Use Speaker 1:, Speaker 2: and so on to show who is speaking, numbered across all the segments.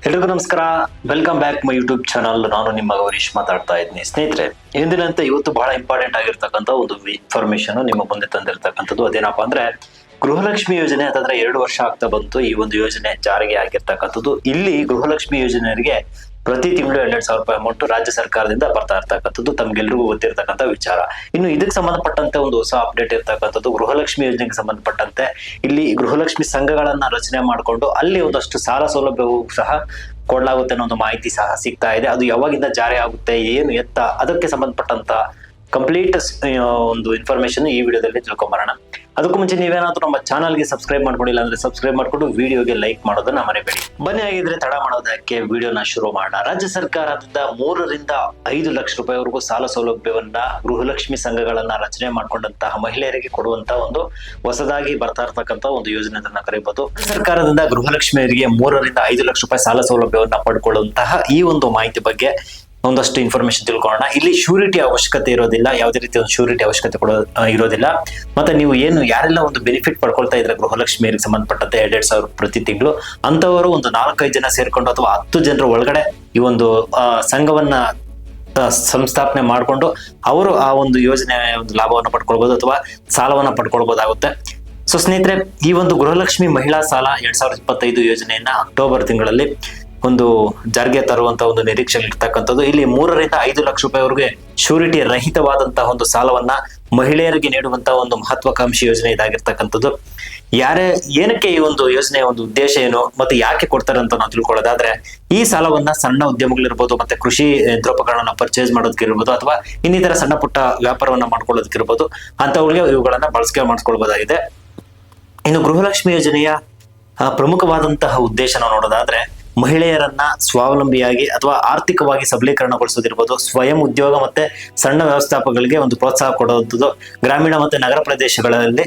Speaker 1: ಎಲ್ರಿಗೂ ನಮಸ್ಕಾರ. Welcome back my YouTube channel. ನಾನು ನಿಮ್ಮ ಗೌರೀಶ್ ಮಾತಾಡ್ತಾ ಇದ್ದೀನಿ. ಸ್ನೇಹಿತರೆ, ಎಂದಿನಂತೆ ಇವತ್ತು ಬಹಳ ಇಂಪಾರ್ಟೆಂಟ್ ಆಗಿರ್ತಕ್ಕಂಥ ಒಂದು ಇನ್ಫಾರ್ಮೇಶನ್ ನಿಮ್ಮ ಮುಂದೆ ತಂದಿರತಕ್ಕಂಥದ್ದು. ಅದೇನಪ್ಪಾ ಅಂದ್ರೆ, ಗೃಹಲಕ್ಷ್ಮಿ ಯೋಜನೆ ಅಂತಂದ್ರೆ 2 ವರ್ಷ ಆಗ್ತಾ ಬಂತು ಈ ಒಂದು ಯೋಜನೆ ಜಾರಿಗೆ ಆಗಿರ್ತಕ್ಕಂಥದ್ದು. ಇಲ್ಲಿ ಗೃಹಲಕ್ಷ್ಮಿ ಯೋಜನೆಯವರಿಗೆ ಪ್ರತಿ ತಿಂಗಳು 2,000 ರೂಪಾಯಿ ಅಮೌಂಟ್ ರಾಜ್ಯ ಸರ್ಕಾರದಿಂದ ಬರ್ತಾ ಇರ್ತಕ್ಕಂಥದ್ದು ತಮ್ಗೆಲ್ರಿಗೂ ಗೊತ್ತಿರ್ತಕ್ಕಂಥ ವಿಚಾರ. ಇನ್ನು ಇದಕ್ಕೆ ಸಂಬಂಧಪಟ್ಟಂತೆ ಒಂದು ಹೊಸ ಅಪ್ಡೇಟ್ ಇರ್ತಕ್ಕಂಥದ್ದು. ಗೃಹಲಕ್ಷ್ಮಿ ಯೋಜನೆಗೆ ಸಂಬಂಧಪಟ್ಟಂತೆ ಇಲ್ಲಿ ಗೃಹಲಕ್ಷ್ಮಿ ಸಂಘಗಳನ್ನ ರಚನೆ ಮಾಡಿಕೊಂಡು ಅಲ್ಲಿ ಒಂದಷ್ಟು ಸಾಲ ಸೌಲಭ್ಯವೂ ಸಹ ಕೊಡಲಾಗುತ್ತೆ ಅನ್ನೋ ಒಂದು ಮಾಹಿತಿ ಸಹ ಸಿಗ್ತಾ ಇದೆ. ಅದು ಯಾವಾಗಿಂದ ಜಾರಿ ಆಗುತ್ತೆ, ಏನು ಎತ್ತ, ಅದಕ್ಕೆ ಸಂಬಂಧಪಟ್ಟಂತ ಕಂಪ್ಲೀಟ್ ಒಂದು ಇನ್ಫಾರ್ಮೇಶನ್ ಈ ವಿಡಿಯೋದಲ್ಲಿ ತಿಳ್ಕೊಂಬರೋಣ. ಅದಕ್ಕೂ ಮುಂಚೆ ನೀವೇನಾದ್ರೂ ನಮ್ಮ ಚಾನಲ್ಗೆ ಸಬ್ಸ್ಕ್ರೈಬ್ ಮಾಡ್ಕೊಂಡಿಲ್ಲ ಅಂದ್ರೆ ಸಬ್ಸ್ಕ್ರೈಬ್ ಮಾಡ್ಕೊಂಡು ವಿಡಿಯೋಗೆ ಲೈಕ್ ಮಾಡೋದನ್ನ ಮರೆಯಬೇಡಿ. ಬನ್ನಿ, ಆಗಿದ್ರೆ ತಡ ಮಾಡೋದಕ್ಕೆ ವಿಡಿಯೋನ ಶುರು ಮಾಡೋಣ. ರಾಜ್ಯ ಸರ್ಕಾರದಿಂದ 3 ರಿಂದ 5 ಲಕ್ಷ ರೂಪಾಯಿವರೆಗೂ ಸಾಲ ಸೌಲಭ್ಯವನ್ನ ಗೃಹಲಕ್ಷ್ಮಿ ಸಂಘಗಳನ್ನ ರಚನೆ ಮಾಡ್ಕೊಂಡಂತಹ ಮಹಿಳೆಯರಿಗೆ ಕೊಡುವಂತ ಒಂದು ಹೊಸದಾಗಿ ಬರ್ತಾ ಇರ್ತಕ್ಕಂಥ ಒಂದು ಯೋಜನೆ ಅಂತ ಕರೀಬಹುದು. ಸರ್ಕಾರದಿಂದ ಗೃಹಲಕ್ಷ್ಮಿಯರಿಗೆ 3 ರಿಂದ 5 ಲಕ್ಷ ರೂಪಾಯಿ ಸಾಲ ಸೌಲಭ್ಯವನ್ನ ಪಡ್ಕೊಳ್ಳುವಂತಹ ಈ ಒಂದು ಮಾಹಿತಿ ಬಗ್ಗೆ ಒಂದಷ್ಟು ಇನ್ಫಾರ್ಮೇಶನ್ ತಿಳ್ಕೊಳ್ಳೋಣ. ಇಲ್ಲಿ ಶ್ಯೂರಿಟಿ ಅವಶ್ಯಕತೆ ಇರೋದಿಲ್ಲ, ಯಾವುದೇ ರೀತಿ ಒಂದು ಶ್ಯೂರಿಟಿ ಅವಶ್ಯಕತೆ ಇರೋದಿಲ್ಲ. ಮತ್ತೆ ನೀವು ಯಾರೆಲ್ಲ ಒಂದು ಬೆನಿಫಿಟ್ ಪಡ್ಕೊಳ್ತಾ ಇದ್ರೆ ಗೃಹಲಕ್ಷ್ಮಿಯರಿಗೆ ಸಂಬಂಧಪಟ್ಟಂತೆ 2,000 ಪ್ರತಿ ತಿಂಗಳು, ಅಂತವರು ಒಂದು 4-5 ಜನ ಸೇರ್ಕೊಂಡು ಅಥವಾ 10 ಜನರ ಒಳಗಡೆ ಈ ಒಂದು ಸಂಘವನ್ನ ಸಂಸ್ಥಾಪನೆ ಮಾಡಿಕೊಂಡು ಅವರು ಆ ಒಂದು ಯೋಜನೆ ಒಂದು ಲಾಭವನ್ನು ಪಡ್ಕೊಳ್ಬಹುದು ಅಥವಾ ಸಾಲವನ್ನ ಪಡ್ಕೊಳ್ಬಹುದಾಗುತ್ತೆ. ಸೊ ಸ್ನೇಹಿತರೆ, ಈ ಒಂದು ಗೃಹಲಕ್ಷ್ಮಿ ಮಹಿಳಾ ಸಾಲ 2025 ಯೋಜನೆಯನ್ನ ಅಕ್ಟೋಬರ್ ತಿಂಗಳಲ್ಲಿ ಒಂದು ಜಾರಿಗೆ ತರುವಂತ ಒಂದು ನಿರೀಕ್ಷೆ ಇರ್ತಕ್ಕಂಥದ್ದು. ಇಲ್ಲಿ 3 ರಿಂದ 5 ಲಕ್ಷ ರೂಪಾಯಿವರೆಗೆ ಶ್ಯೂರಿಟಿ ರಹಿತವಾದಂತಹ ಒಂದು ಸಾಲವನ್ನ ಮಹಿಳೆಯರಿಗೆ ನೀಡುವಂತಹ ಒಂದು ಮಹತ್ವಾಕಾಂಕ್ಷಿ ಯೋಜನೆ ಇದಾಗಿರ್ತಕ್ಕಂಥದ್ದು. ಏನಕ್ಕೆ ಈ ಒಂದು ಯೋಜನೆಯ ಒಂದು ಉದ್ದೇಶ ಏನು ಮತ್ತೆ ಯಾಕೆ ಕೊಡ್ತಾರೆ ಅಂತ ನಾವು ತಿಳ್ಕೊಳ್ಳೋದಾದ್ರೆ, ಈ ಸಾಲವನ್ನ ಸಣ್ಣ ಉದ್ಯಮಗಳಿರ್ಬೋದು, ಮತ್ತೆ ಕೃಷಿ ಯಂತ್ರೋಪಕರಣ ಪರ್ಚೇಸ್ ಮಾಡೋದಕ್ಕಿರ್ಬೋದು, ಅಥವಾ ಇನ್ನಿತರ ಸಣ್ಣ ಪುಟ್ಟ ವ್ಯಾಪಾರವನ್ನ ಮಾಡ್ಕೊಳ್ಳೋದಕ್ಕಿರ್ಬೋದು, ಅಂತವುಗಳಿಗೆ ಇವುಗಳನ್ನ ಬಳಕೆ ಮಾಡಿಸ್ಕೊಳ್ಬಹುದಾಗಿದೆ. ಇನ್ನು ಗೃಹಲಕ್ಷ್ಮಿ ಯೋಜನೆಯ ಪ್ರಮುಖವಾದಂತಹ ಉದ್ದೇಶ ನಾವು ನೋಡೋದಾದ್ರೆ, ಮಹಿಳೆಯರನ್ನ ಸ್ವಾವಲಂಬಿಯಾಗಿ ಅಥವಾ ಆರ್ಥಿಕವಾಗಿ ಸಬಲೀಕರಣಗೊಳಿಸೋದಿರ್ಬೋದು, ಸ್ವಯಂ ಉದ್ಯೋಗ ಮತ್ತೆ ಸಣ್ಣ ವ್ಯವಸ್ಥಾಪಕಗಳಿಗೆ ಒಂದು ಪ್ರೋತ್ಸಾಹ ಕೊಡುವಂಥದ್ದು, ಗ್ರಾಮೀಣ ಮತ್ತೆ ನಗರ ಪ್ರದೇಶಗಳಲ್ಲಿ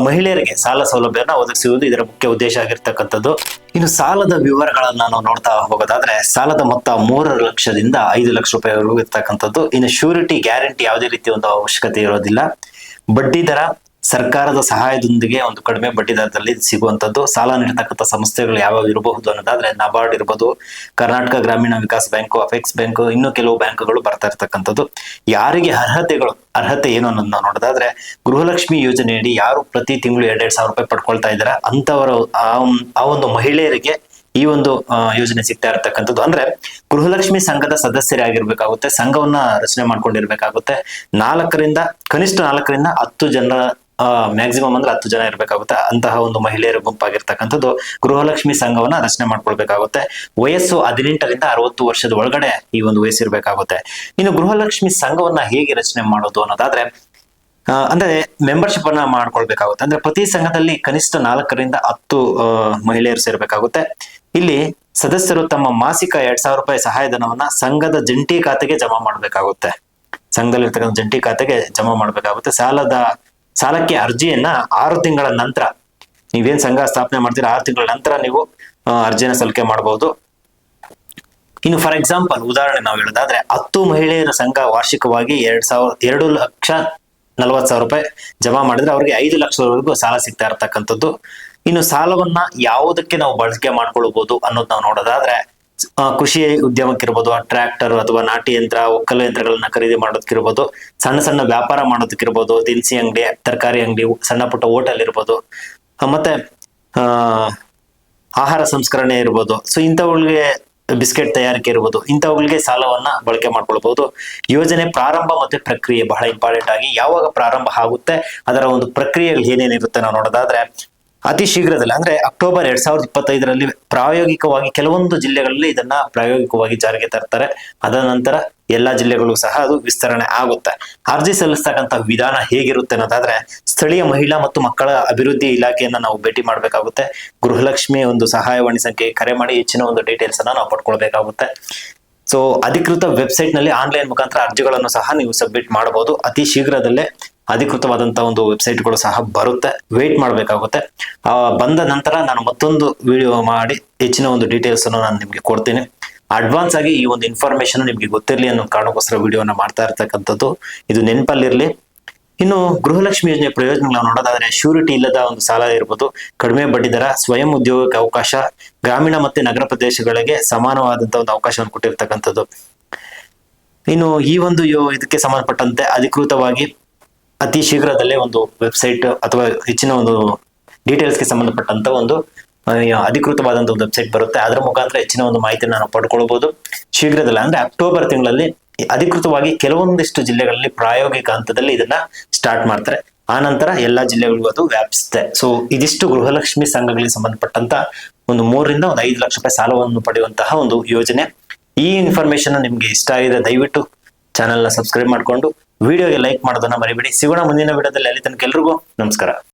Speaker 1: ಮಹಿಳೆಯರಿಗೆ ಸಾಲ ಸೌಲಭ್ಯನ ಒದಗಿಸುವುದು ಇದರ ಮುಖ್ಯ ಉದ್ದೇಶ ಆಗಿರ್ತಕ್ಕಂಥದ್ದು. ಇನ್ನು ಸಾಲದ ವಿವರಗಳನ್ನ ನಾವು ನೋಡ್ತಾ ಹೋಗೋದಾದ್ರೆ, ಸಾಲದ ಮೊತ್ತ 3 ಲಕ್ಷದಿಂದ 5 ಲಕ್ಷ ರೂಪಾಯಿವರೆಗೂ ಇರ್ತಕ್ಕಂಥದ್ದು. ಇನ್ನು ಶ್ಯೂರಿಟಿ ಗ್ಯಾರಂಟಿ ಯಾವುದೇ ರೀತಿಯ ಒಂದು ಅವಶ್ಯಕತೆ ಇರೋದಿಲ್ಲ. ಬಡ್ಡಿ ದರ ಸರ್ಕಾರದ ಸಹಾಯದೊಂದಿಗೆ ಒಂದು ಕಡಿಮೆ ಬಡ್ಡಿ ದರದಲ್ಲಿ ಸಿಗುವಂತದ್ದು. ಸಾಲ ನೀಡತಕ್ಕಂಥ ಸಂಸ್ಥೆಗಳು ಯಾವ್ಯಾವ ಇರಬಹುದು ಅನ್ನೋದಾದ್ರೆ, ನಬಾರ್ಡ್ ಇರ್ಬೋದು, ಕರ್ನಾಟಕ ಗ್ರಾಮೀಣ ವಿಕಾಸ್ ಬ್ಯಾಂಕು, ಅಪೆಕ್ಸ್ ಬ್ಯಾಂಕು, ಇನ್ನು ಕೆಲವು ಬ್ಯಾಂಕುಗಳು ಬರ್ತಾ ಇರ್ತಕ್ಕಂಥದ್ದು. ಯಾರಿಗೆ ಅರ್ಹತೆ ಏನು ಅನ್ನೋದು ನಾವು ನೋಡೋದಾದ್ರೆ, ಗೃಹಲಕ್ಷ್ಮಿ ಯೋಜನೆಯಡಿ ಯಾರು ಪ್ರತಿ ತಿಂಗಳು 2,000 ರೂಪಾಯಿ ಪಡ್ಕೊಳ್ತಾ ಇದ್ದಾರೆ ಅಂತವರು ಆ ಒಂದು ಮಹಿಳೆಯರಿಗೆ ಈ ಒಂದು ಯೋಜನೆ ಸಿಗ್ತಾ ಇರತಕ್ಕಂಥದ್ದು. ಅಂದ್ರೆ ಗೃಹಲಕ್ಷ್ಮಿ ಸಂಘದ ಸದಸ್ಯರಾಗಿರ್ಬೇಕಾಗುತ್ತೆ, ಸಂಘವನ್ನ ರಚನೆ ಮಾಡ್ಕೊಂಡಿರ್ಬೇಕಾಗುತ್ತೆ. ಕನಿಷ್ಠ 4 ರಿಂದ 10 ಜನರ ಮ್ಯಾಕ್ಸಿಮಮ್ ಅಂದ್ರೆ 10 ಜನ ಇರ್ಬೇಕಾಗುತ್ತೆ. ಅಂತಹ ಒಂದು ಮಹಿಳೆಯರ ಗುಂಪಾಗಿರ್ತಕ್ಕಂಥದ್ದು ಗೃಹಲಕ್ಷ್ಮಿ ಸಂಘವನ್ನ ರಚನೆ ಮಾಡ್ಕೊಳ್ಬೇಕಾಗುತ್ತೆ. ವಯಸ್ಸು 18 ರಿಂದ 60 ವರ್ಷದ ಒಳಗಡೆ ಈ ಒಂದು ವಯಸ್ಸು ಇರ್ಬೇಕಾಗುತ್ತೆ. ಇನ್ನು ಗೃಹಲಕ್ಷ್ಮಿ ಸಂಘವನ್ನ ಹೇಗೆ ರಚನೆ ಮಾಡೋದು ಅನ್ನೋದಾದ್ರೆ, ಅಂದ್ರೆ ಮೆಂಬರ್ಶಿಪ್ ಅನ್ನ ಮಾಡ್ಕೊಳ್ಬೇಕಾಗುತ್ತೆ. ಅಂದ್ರೆ ಪ್ರತಿ ಸಂಘದಲ್ಲಿ ಕನಿಷ್ಠ 4 ರಿಂದ 10 ಮಹಿಳೆಯರು ಸೇರ್ಬೇಕಾಗುತ್ತೆ. ಇಲ್ಲಿ ಸದಸ್ಯರು ತಮ್ಮ ಮಾಸಿಕ 2,000 ರೂಪಾಯಿ ಸಹಾಯಧನವನ್ನ ಸಂಘದ ಜಂಟಿ ಖಾತೆಗೆ ಜಮಾ ಮಾಡ್ಬೇಕಾಗುತ್ತೆ. ಸಂಘದಲ್ಲಿರ್ತಕ್ಕಂಥ ಜಂಟಿ ಖಾತೆಗೆ ಜಮಾ ಮಾಡ್ಬೇಕಾಗುತ್ತೆ. ಸಾಲಕ್ಕೆ ಅರ್ಜಿಯನ್ನ 6 ತಿಂಗಳ ನಂತರ, ನೀವೇನ್ ಸಂಘ ಸ್ಥಾಪನೆ ಮಾಡ್ತೀರಾ 6 ತಿಂಗಳ ನಂತರ ನೀವು ಅರ್ಜಿಯನ್ನ ಸಲ್ಲಿಕೆ ಮಾಡಬಹುದು. ಇನ್ನು ಫಾರ್ ಎಕ್ಸಾಂಪಲ್ ಉದಾಹರಣೆ ನಾವು ಹೇಳೋದಾದ್ರೆ, 10 ಮಹಿಳೆಯರ ಸಂಘ ವಾರ್ಷಿಕವಾಗಿ 2,40,000 ರೂಪಾಯಿ ಜಮಾ ಮಾಡಿದ್ರೆ ಅವ್ರಿಗೆ 5 ಲಕ್ಷದವರೆಗೂ ಸಾಲ ಸಿಗ್ತಾ ಇರ್ತಕ್ಕಂಥದ್ದು. ಇನ್ನು ಸಾಲವನ್ನ ಯಾವುದಕ್ಕೆ ನಾವು ಬಳಕೆ ಮಾಡ್ಕೊಳ್ಬಹುದು ಅನ್ನೋದು ನಾವು ನೋಡೋದಾದ್ರೆ, ಕೃಷಿ ಉದ್ಯಮಕ್ಕಿರ್ಬೋದು, ಟ್ರ್ಯಾಕ್ಟರ್ ಅಥವಾ ನಾಟಿ ಯಂತ್ರ, ಒಕ್ಕಲು ಯಂತ್ರಗಳನ್ನ ಖರೀದಿ ಮಾಡೋದಕ್ಕಿರ್ಬೋದು, ಸಣ್ಣ ಸಣ್ಣ ವ್ಯಾಪಾರ ಮಾಡೋದಕ್ಕಿರ್ಬೋದು, ದಿನಸಿ ಅಂಗಡಿ, ತರಕಾರಿ ಅಂಗಡಿ, ಸಣ್ಣ ಪುಟ್ಟ ಹೋಟೆಲ್ ಇರ್ಬೋದು, ಮತ್ತೆ ಆಹಾರ ಸಂಸ್ಕರಣೆ ಇರ್ಬೋದು. ಸೊ ಇಂಥವುಗಳಿಗೆ ಬಿಸ್ಕೆಟ್ ತಯಾರಿಕೆ ಇರ್ಬೋದು, ಇಂಥವುಗಳಿಗೆ ಸಾಲವನ್ನ ಬಳಕೆ ಮಾಡ್ಕೊಳ್ಬಹುದು. ಯೋಜನೆ ಪ್ರಾರಂಭ ಮತ್ತೆ ಪ್ರಕ್ರಿಯೆ ಬಹಳ ಇಂಪಾರ್ಟೆಂಟ್ ಆಗಿ, ಯಾವಾಗ ಪ್ರಾರಂಭ ಆಗುತ್ತೆ ಅದರ ಒಂದು ಪ್ರಕ್ರಿಯೆಗಳು ಏನೇನಿರುತ್ತೆ ನಾವು ನೋಡೋದಾದ್ರೆ, ಅತಿ ಶೀಘ್ರದಲ್ಲಿ ಅಂದ್ರೆ ಅಕ್ಟೋಬರ್ 2025ರಲ್ಲಿ ಪ್ರಾಯೋಗಿಕವಾಗಿ ಕೆಲವೊಂದು ಜಿಲ್ಲೆಗಳಲ್ಲಿ ಇದನ್ನ ಪ್ರಾಯೋಗಿಕವಾಗಿ ಜಾರಿಗೆ ತರ್ತಾರೆ. ಅದರ ನಂತರ ಎಲ್ಲಾ ಜಿಲ್ಲೆಗಳು ಸಹ ಅದು ವಿಸ್ತರಣೆ ಆಗುತ್ತೆ. ಅರ್ಜಿ ಸಲ್ಲಿಸ್ತಕ್ಕಂಥ ವಿಧಾನ ಹೇಗಿರುತ್ತೆ ಅನ್ನೋದಾದ್ರೆ, ಸ್ಥಳೀಯ ಮಹಿಳಾ ಮತ್ತು ಮಕ್ಕಳ ಅಭಿವೃದ್ಧಿ ಇಲಾಖೆಯನ್ನ ನಾವು ಭೇಟಿ ಮಾಡ್ಬೇಕಾಗುತ್ತೆ. ಗೃಹಲಕ್ಷ್ಮಿ ಒಂದು ಸಹಾಯವಾಣಿ ಸಂಖ್ಯೆ ಕರೆ ಮಾಡಿ ಹೆಚ್ಚಿನ ಒಂದು ಡೀಟೇಲ್ಸ್ ಅನ್ನ ನಾವು ಪಡ್ಕೊಳ್ಬೇಕಾಗುತ್ತೆ. ಸೊ ಅಧಿಕೃತ ವೆಬ್ಸೈಟ್ ನಲ್ಲಿ ಆನ್ಲೈನ್ ಮುಖಾಂತರ ಅರ್ಜಿಗಳನ್ನು ಸಹ ನೀವು ಸಬ್ಮಿಟ್ ಮಾಡಬಹುದು. ಅತಿ ಶೀಘ್ರದಲ್ಲೇ ಅಧಿಕೃತವಾದಂತಹ ಒಂದು ವೆಬ್ಸೈಟ್ಗಳು ಸಹ ಬರುತ್ತೆ, ವೇಟ್ ಮಾಡಬೇಕಾಗುತ್ತೆ. ಬಂದ ನಂತರ ನಾನು ಮತ್ತೊಂದು ವಿಡಿಯೋ ಮಾಡಿ ಹೆಚ್ಚಿನ ಒಂದು ಡೀಟೇಲ್ಸ್ ಅನ್ನು ನಾನು ನಿಮ್ಗೆ ಕೊಡ್ತೀನಿ. ಅಡ್ವಾನ್ಸ್ ಆಗಿ ಈ ಒಂದು ಇನ್ಫಾರ್ಮೇಶನ್ ನಿಮ್ಗೆ ಗೊತ್ತಿರಲಿ ಅನ್ನೋ ಕಾರಣಕ್ಕೋಸ್ಕರ ವಿಡಿಯೋನ ಮಾಡ್ತಾ ಇರ್ತಕ್ಕಂಥದ್ದು. ಇದು ನೆನಪಲ್ಲಿರ್ಲಿ. ಇನ್ನು ಗೃಹಲಕ್ಷ್ಮಿ ಯೋಜನೆ ಪ್ರಯೋಜನಗಳು ನೋಡೋದಾದ್ರೆ ಶ್ಯೂರಿಟಿ ಇಲ್ಲದ ಒಂದು ಸಾಲ ಇರ್ಬೋದು, ಕಡಿಮೆ ಬಡ್ಡಿ ದರ, ಸ್ವಯಂ ಉದ್ಯೋಗಕ್ಕೆ ಅವಕಾಶ, ಗ್ರಾಮೀಣ ಮತ್ತೆ ನಗರ ಪ್ರದೇಶಗಳಿಗೆ ಸಮಾನವಾದಂತಹ ಒಂದು ಅವಕಾಶವನ್ನು ಕೊಟ್ಟಿರ್ತಕ್ಕಂಥದ್ದು. ಇನ್ನು ಈ ಒಂದು ಇದಕ್ಕೆ ಸಂಬಂಧಪಟ್ಟಂತೆ ಅಧಿಕೃತವಾಗಿ ಅತಿ ಶೀಘ್ರದಲ್ಲೇ ಒಂದು ವೆಬ್ಸೈಟ್ ಅಥವಾ ಹೆಚ್ಚಿನ ಒಂದು ಡೀಟೇಲ್ಸ್ಗೆ ಸಂಬಂಧಪಟ್ಟಂತ ಒಂದು ಅಧಿಕೃತವಾದಂತಹ ಒಂದು ವೆಬ್ಸೈಟ್ ಬರುತ್ತೆ. ಅದರ ಮುಖಾಂತರ ಹೆಚ್ಚಿನ ಒಂದು ಮಾಹಿತಿಯನ್ನು ನಾವು ಪಡ್ಕೊಳ್ಬಹುದು ಶೀಘ್ರದಲ್ಲೇ. ಅಂದ್ರೆ ಅಕ್ಟೋಬರ್ ತಿಂಗಳಲ್ಲಿ ಅಧಿಕೃತವಾಗಿ ಕೆಲವೊಂದಿಷ್ಟು ಜಿಲ್ಲೆಗಳಲ್ಲಿ ಪ್ರಾಯೋಗಿಕ ಹಂತದಲ್ಲಿ ಇದನ್ನ ಸ್ಟಾರ್ಟ್ ಮಾಡ್ತಾರೆ. ಆ ನಂತರ ಎಲ್ಲಾ ಜಿಲ್ಲೆಗಳಿಗೂ ಅದು ವ್ಯಾಪಿಸುತ್ತೆ. ಸೊ ಇದಿಷ್ಟು ಗೃಹಲಕ್ಷ್ಮಿ ಸಂಘಗಳಿಗೆ ಸಂಬಂಧಪಟ್ಟಂತ ಒಂದು 3 ರಿಂದ 5 ಲಕ್ಷ ರೂಪಾಯಿ ಸಾಲವನ್ನು ಪಡೆಯುವಂತಹ ಒಂದು ಯೋಜನೆ. ಈ ಇನ್ಫಾರ್ಮೇಶನ್ ನಿಮ್ಗೆ ಇಷ್ಟ ಆಗಿದೆ ದಯವಿಟ್ಟು ಚಾನೆಲ್ ನ ಸಬ್ಸ್ಕ್ರೈಬ್ ಮಾಡ್ಕೊಂಡು ವಿಡಿಯೋಗೆ ಲೈಕ್ ಮಾಡೋದನ್ನ ಮರಿಬೇಡಿ. ಸಿಗೋಣ ಮುಂದಿನ ವಿಡಿಯೋದಲ್ಲಿ. ಅಲ್ಲಿ ತನಕ ಎಲ್ರಿಗೂ ನಮಸ್ಕಾರ.